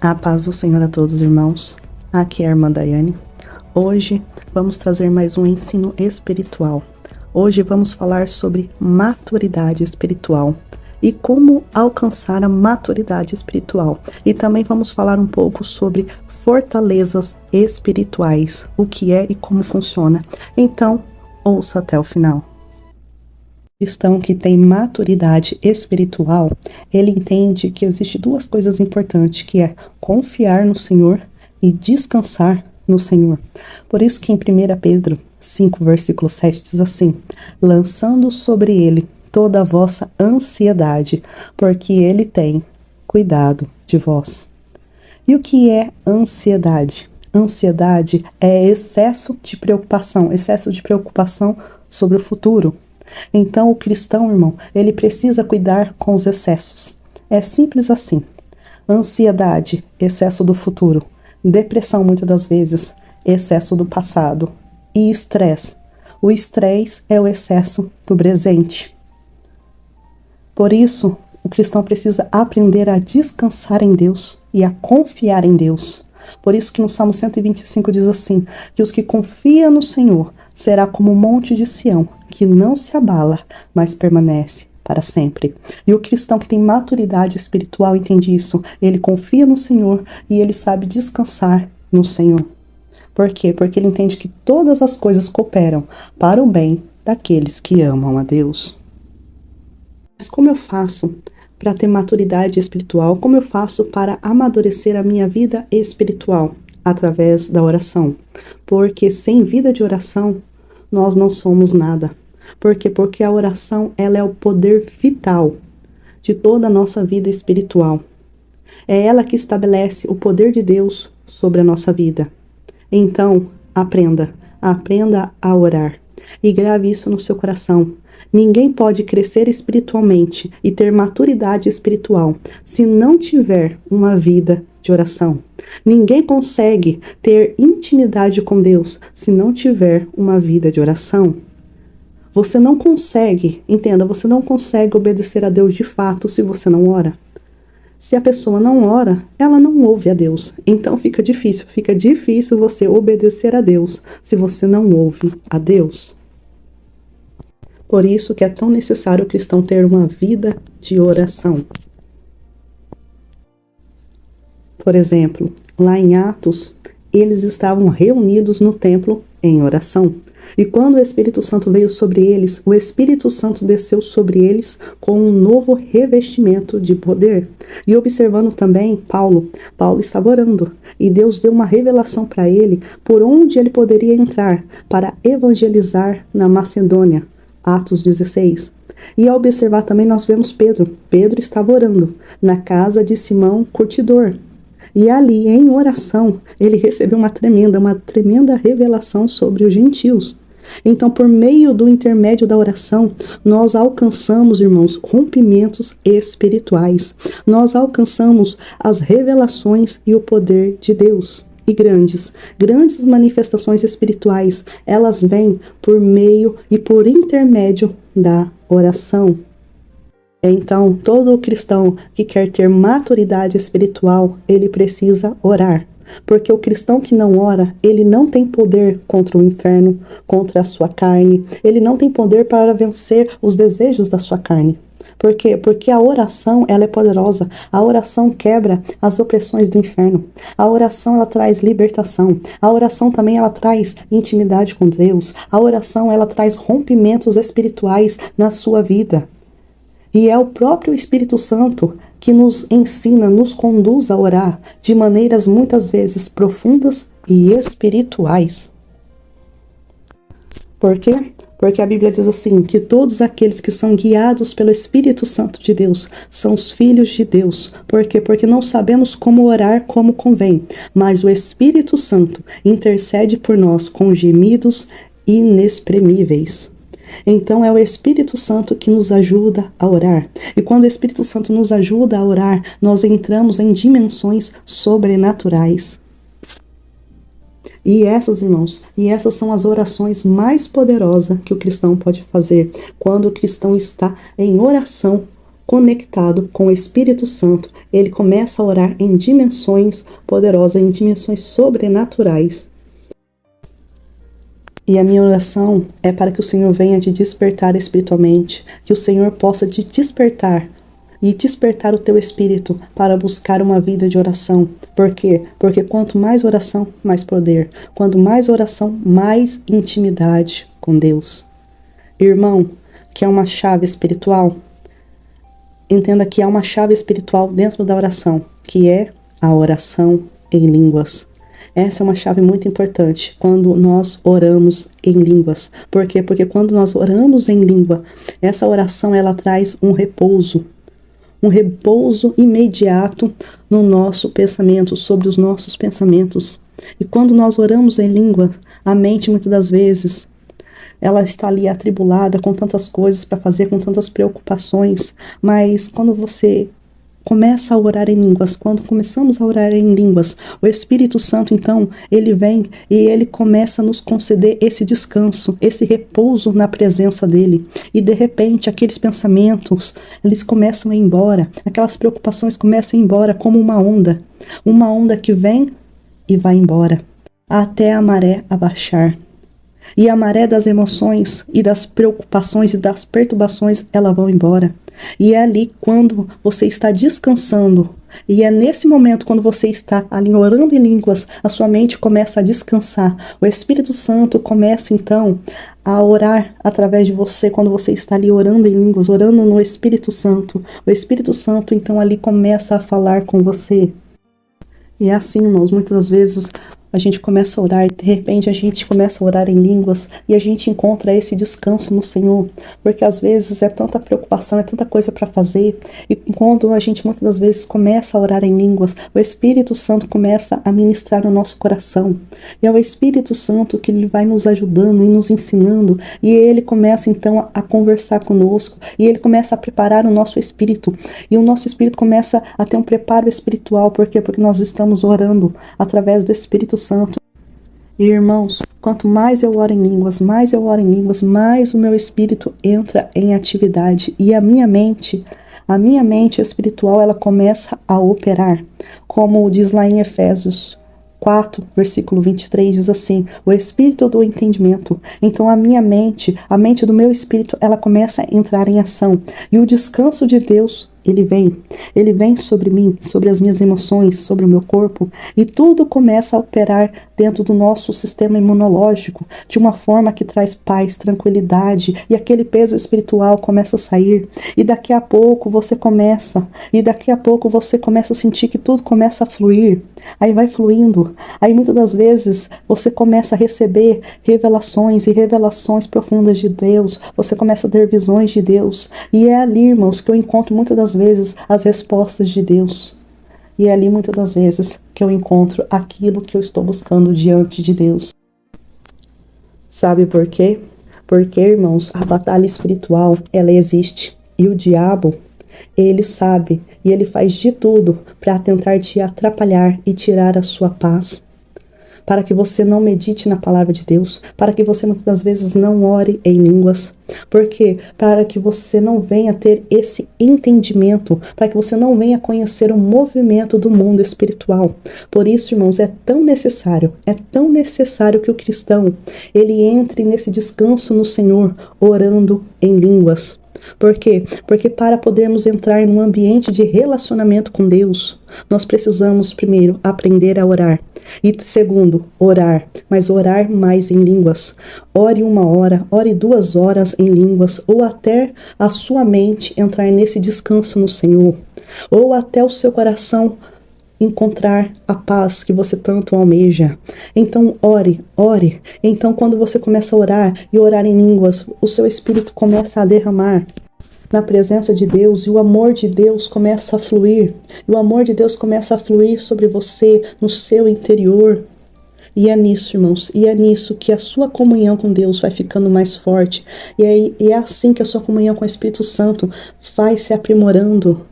A paz do Senhor a todos, irmãos. Aqui é a irmã Daiane. Hoje vamos trazer mais um ensino espiritual. Hoje vamos falar sobre maturidade espiritual e como alcançar a maturidade espiritual. E também vamos falar um pouco sobre fortalezas espirituais, o que é e como funciona. Então, ouça até o final. O cristão que tem maturidade espiritual, ele entende que existe duas coisas importantes, que é confiar no Senhor e descansar no Senhor. Por isso que em 1 Pedro 5, versículo 7 diz assim: lançando sobre ele toda a vossa ansiedade, porque ele tem cuidado de vós. E o que é ansiedade? Ansiedade é excesso de preocupação sobre o futuro. Então o cristão, irmão, ele precisa cuidar com os excessos. É simples assim. Ansiedade, excesso do futuro. Depressão, muitas das vezes, excesso do passado. E estresse. O estresse é o excesso do presente. Por isso, o cristão precisa aprender a descansar em Deus e a confiar em Deus. Por isso que no Salmo 125 diz assim, que os que confiam no Senhor será como o monte de Sião, que não se abala, mas permanece para sempre. E o cristão que tem maturidade espiritual entende isso. Ele confia no Senhor e ele sabe descansar no Senhor. Por quê? Porque ele entende que todas as coisas cooperam para o bem daqueles que amam a Deus. Mas como eu faço para ter maturidade espiritual? Como eu faço para amadurecer a minha vida espiritual? Através da oração. Porque sem vida de oração, nós não somos nada. Por quê? Porque a oração, ela é o poder vital de toda a nossa vida espiritual. É ela que estabelece o poder de Deus sobre a nossa vida. Então, aprenda a orar. E grave isso no seu coração. Ninguém pode crescer espiritualmente e ter maturidade espiritual se não tiver uma vida de oração. Ninguém consegue ter intimidade com Deus se não tiver uma vida de oração. Você não consegue, entenda, você não consegue obedecer a Deus de fato se você não ora. Se a pessoa não ora, ela não ouve a Deus. Então fica difícil você obedecer a Deus se você não ouve a Deus. Por isso que é tão necessário o cristão ter uma vida de oração. Por exemplo, lá em Atos, eles estavam reunidos no templo em oração. E quando o Espírito Santo veio sobre eles, o Espírito Santo desceu sobre eles com um novo revestimento de poder. E observando também Paulo estava orando. E Deus deu uma revelação para ele por onde ele poderia entrar para evangelizar na Macedônia. Atos 16. E ao observar também nós vemos Pedro. Pedro estava orando na casa de Simão Curtidor. E ali, em oração, ele recebeu uma tremenda revelação sobre os gentios. Então, por meio do intermédio da oração, nós alcançamos, irmãos, rompimentos espirituais. Nós alcançamos as revelações e o poder de Deus. E grandes manifestações espirituais, elas vêm por meio e por intermédio da oração. Então, todo cristão que quer ter maturidade espiritual, ele precisa orar. Porque o cristão que não ora, ele não tem poder contra o inferno, contra a sua carne. Ele não tem poder para vencer os desejos da sua carne. Por quê? Porque a oração, ela é poderosa. A oração quebra as opressões do inferno. A oração, ela traz libertação. A oração também, ela traz intimidade com Deus. A oração, ela traz rompimentos espirituais na sua vida. E é o próprio Espírito Santo que nos ensina, nos conduz a orar de maneiras muitas vezes profundas e espirituais. Por quê? Porque a Bíblia diz assim, que todos aqueles que são guiados pelo Espírito Santo de Deus são os filhos de Deus. Por quê? Porque não sabemos como orar como convém, mas o Espírito Santo intercede por nós com gemidos inexprimíveis. Então é o Espírito Santo que nos ajuda a orar. E quando o Espírito Santo nos ajuda a orar, nós entramos em dimensões sobrenaturais. E essas, irmãos, são as orações mais poderosas que o cristão pode fazer. Quando o cristão está em oração conectado com o Espírito Santo, ele começa a orar em dimensões poderosas, em dimensões sobrenaturais. E a minha oração é para que o Senhor venha te despertar espiritualmente, que o Senhor possa te despertar e despertar o teu espírito para buscar uma vida de oração. Por quê? Porque quanto mais oração, mais poder. Quanto mais oração, mais intimidade com Deus. Irmão, que é uma chave espiritual, entenda que há uma chave espiritual dentro da oração, que é a oração em línguas. Essa é uma chave muito importante quando nós oramos em línguas. Por quê? Porque quando nós oramos em língua, essa oração ela traz um repouso imediato no nosso pensamento, sobre os nossos pensamentos. E quando nós oramos em língua, a mente muitas das vezes ela está ali atribulada com tantas coisas para fazer, com tantas preocupações, mas quando você começa a orar em línguas, quando começamos a orar em línguas, o Espírito Santo, então, ele vem e ele começa a nos conceder esse descanso, esse repouso na presença dele. E de repente, aqueles pensamentos, eles começam a ir embora, aquelas preocupações começam a ir embora como uma onda que vem e vai embora, até a maré abaixar. E a maré das emoções e das preocupações e das perturbações, elas vão embora. E é ali quando você está descansando, e é nesse momento quando você está ali orando em línguas, a sua mente começa a descansar. O Espírito Santo começa então a orar através de você, quando você está ali orando em línguas, orando no Espírito Santo. O Espírito Santo então ali começa a falar com você. E é assim, irmãos, muitas das vezes a gente começa a orar, de repente a gente começa a orar em línguas e a gente encontra esse descanso no Senhor, porque às vezes é tanta preocupação, é tanta coisa para fazer, e quando a gente muitas das vezes começa a orar em línguas, o Espírito Santo começa a ministrar no nosso coração, e é o Espírito Santo que ele vai nos ajudando e nos ensinando, e ele começa então a conversar conosco, e ele começa a preparar o nosso espírito, e o nosso espírito começa a ter um preparo espiritual. Por quê? Porque nós estamos orando através do Espírito Santo. E irmãos, quanto mais eu oro em línguas, mais o meu espírito entra em atividade, e a minha mente espiritual, ela começa a operar, como diz lá em Efésios 4, versículo 23, diz assim: o espírito do entendimento. Então a mente do meu espírito, ela começa a entrar em ação, e o descanso de Deus, ele vem sobre mim, sobre as minhas emoções, sobre o meu corpo, e tudo começa a operar dentro do nosso sistema imunológico, de uma forma que traz paz, tranquilidade, e aquele peso espiritual começa a sair, e daqui a pouco você começa a sentir que tudo começa a fluir, aí vai fluindo, aí muitas das vezes você começa a receber revelações e revelações profundas de Deus, você começa a ter visões de Deus, e é ali, irmãos, que eu encontro muitas das vezes as respostas de Deus. E é ali muitas das vezes que eu encontro aquilo que eu estou buscando diante de Deus. Sabe por quê? Porque, irmãos, a batalha espiritual, ela existe. E o diabo, ele sabe e ele faz de tudo para tentar te atrapalhar e tirar a sua paz, para que você não medite na palavra de Deus, para que você muitas das vezes não ore em línguas. Por quê? Para que você não venha ter esse entendimento, para que você não venha conhecer o movimento do mundo espiritual. Por isso, irmãos, é tão necessário que o cristão, ele entre nesse descanso no Senhor, orando em línguas. Por quê? Porque para podermos entrar num ambiente de relacionamento com Deus, nós precisamos primeiro aprender a orar. E segundo, orar, mas orar mais em línguas. Ore 1 hora, ore 2 horas em línguas, ou até a sua mente entrar nesse descanso no Senhor, ou até o seu coração encontrar a paz que você tanto almeja. Então ore. Então quando você começa a orar e orar em línguas, o seu espírito começa a derramar na presença de Deus, e o amor de Deus começa a fluir, e o amor de Deus começa a fluir sobre você, no seu interior. E é nisso, irmãos, e é nisso que a sua comunhão com Deus vai ficando mais forte, e é assim que a sua comunhão com o Espírito Santo vai se aprimorando.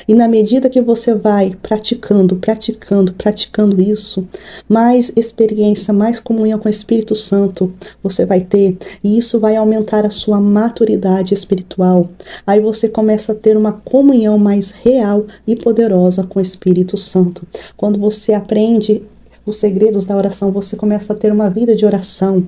E na medida que você vai praticando isso, mais experiência, mais comunhão com o Espírito Santo você vai ter, e isso vai aumentar a sua maturidade espiritual. Aí você começa a ter uma comunhão mais real e poderosa com o Espírito Santo. Quando você aprende os segredos da oração, você começa a ter uma vida de oração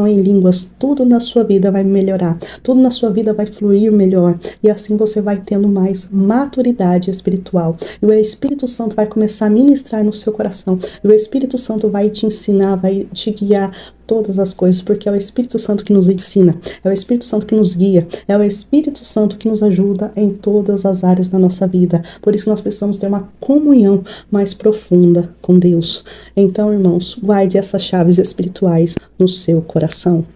em línguas, tudo na sua vida vai melhorar, tudo na sua vida vai fluir melhor, e assim você vai tendo mais maturidade espiritual, e o Espírito Santo vai começar a ministrar no seu coração, e o Espírito Santo vai te ensinar, vai te guiar todas as coisas, porque é o Espírito Santo que nos ensina, é o Espírito Santo que nos guia, é o Espírito Santo que nos ajuda em todas as áreas da nossa vida. Por isso nós precisamos ter uma comunhão mais profunda com Deus. Então, irmãos, guarde essas chaves espirituais no seu coração.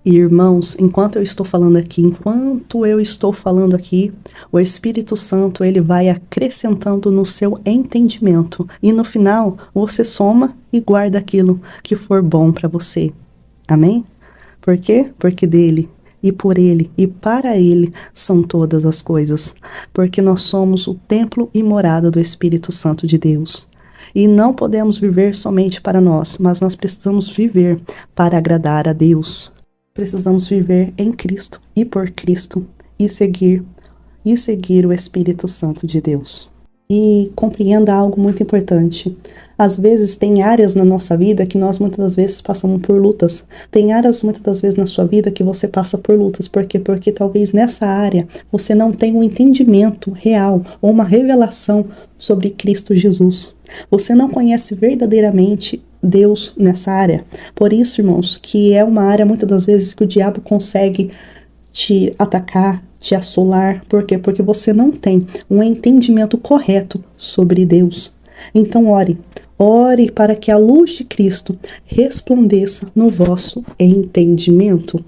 E irmãos, enquanto eu estou falando aqui, o Espírito Santo ele vai acrescentando no seu entendimento. E no final, você soma e guarda aquilo que for bom para você. Amém? Por quê? Porque dele, e por ele, e para ele são todas as coisas. Porque nós somos o templo e morada do Espírito Santo de Deus. E não podemos viver somente para nós, mas nós precisamos viver para agradar a Deus. Precisamos viver em Cristo e por Cristo e seguir o Espírito Santo de Deus. E compreenda algo muito importante. Às vezes tem áreas na nossa vida que nós muitas das vezes passamos por lutas. Tem áreas muitas das vezes na sua vida que você passa por lutas. Por quê? Porque talvez nessa área você não tenha um entendimento real ou uma revelação sobre Cristo Jesus. Você não conhece verdadeiramente Deus nessa área. Por isso, irmãos, que é uma área muitas das vezes que o diabo consegue te atacar, te assolar. Por quê? Porque você não tem um entendimento correto sobre Deus. Então ore para que a luz de Cristo resplandeça no vosso entendimento.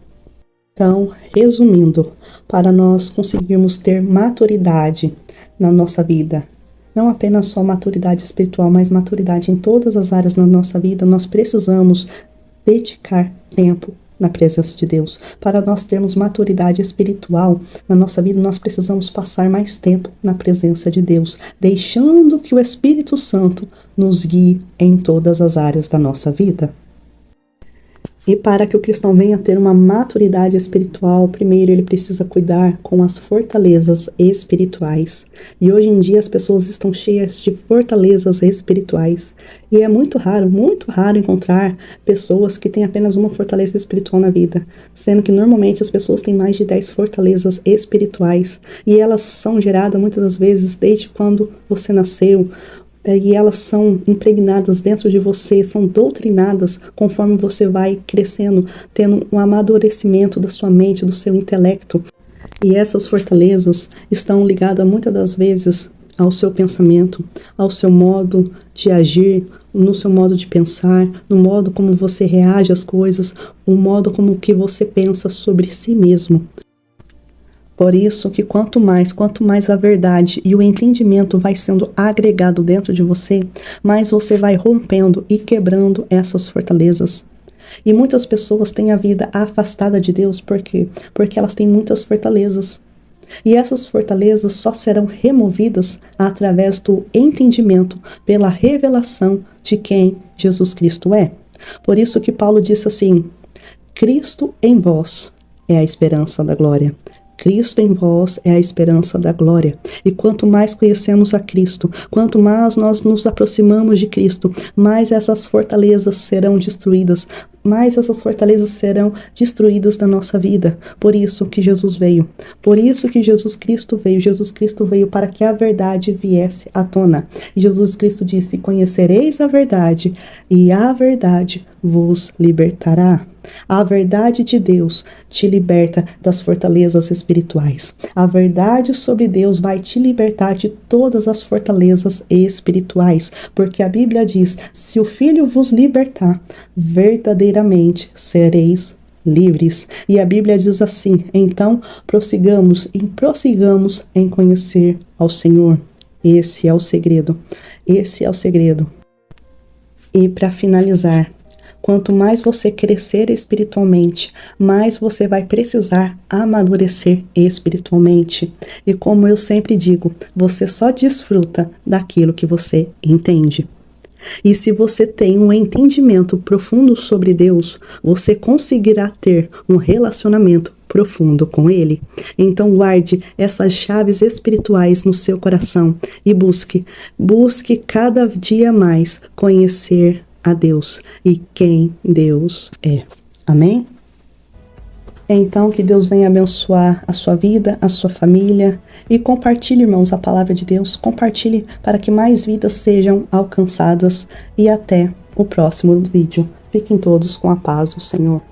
Então, resumindo, para nós conseguirmos ter maturidade na nossa vida, não apenas só maturidade espiritual, mas maturidade em todas as áreas da nossa vida, nós precisamos dedicar tempo na presença de Deus. Para nós termos maturidade espiritual na nossa vida, nós precisamos passar mais tempo na presença de Deus, deixando que o Espírito Santo nos guie em todas as áreas da nossa vida. E para que o cristão venha ter uma maturidade espiritual, primeiro ele precisa cuidar com as fortalezas espirituais. E hoje em dia as pessoas estão cheias de fortalezas espirituais. E é muito raro encontrar pessoas que têm apenas uma fortaleza espiritual na vida. Sendo que normalmente as pessoas têm mais de 10 fortalezas espirituais. E elas são geradas muitas das vezes desde quando você nasceu. E elas são impregnadas dentro de você, são doutrinadas conforme você vai crescendo, tendo um amadurecimento da sua mente, do seu intelecto. E essas fortalezas estão ligadas muitas das vezes ao seu pensamento, ao seu modo de agir, no seu modo de pensar, no modo como você reage às coisas, o modo como que você pensa sobre si mesmo. Por isso que quanto mais a verdade e o entendimento vai sendo agregado dentro de você, mais você vai rompendo e quebrando essas fortalezas. E muitas pessoas têm a vida afastada de Deus, por quê? Porque elas têm muitas fortalezas. E essas fortalezas só serão removidas através do entendimento, pela revelação de quem Jesus Cristo é. Por isso que Paulo disse assim: Cristo em vós é a esperança da glória. Cristo em vós é a esperança da glória. E quanto mais conhecemos a Cristo, quanto mais nós nos aproximamos de Cristo, mais essas fortalezas serão destruídas, da nossa vida. Por isso que Jesus veio. Por isso que Jesus Cristo veio. Jesus Cristo veio para que a verdade viesse à tona. E Jesus Cristo disse: conhecereis a verdade, e a verdade vos libertará. A verdade de Deus te liberta das fortalezas espirituais. A verdade sobre Deus vai te libertar de todas as fortalezas espirituais, porque a Bíblia diz: se o Filho vos libertar, verdadeiramente sereis livres. E a Bíblia diz assim: então prossigamos em conhecer ao Senhor. Esse é o segredo. E para finalizar, Quanto mais você crescer espiritualmente, mais você vai precisar amadurecer espiritualmente. E como eu sempre digo, você só desfruta daquilo que você entende. E se você tem um entendimento profundo sobre Deus, você conseguirá ter um relacionamento profundo com Ele. Então guarde essas chaves espirituais no seu coração e busque cada dia mais conhecer a Deus e quem Deus é. Amém? Então, que Deus venha abençoar a sua vida, a sua família, e compartilhe, irmãos, a palavra de Deus. Compartilhe para que mais vidas sejam alcançadas, e até o próximo vídeo. Fiquem todos com a paz do Senhor.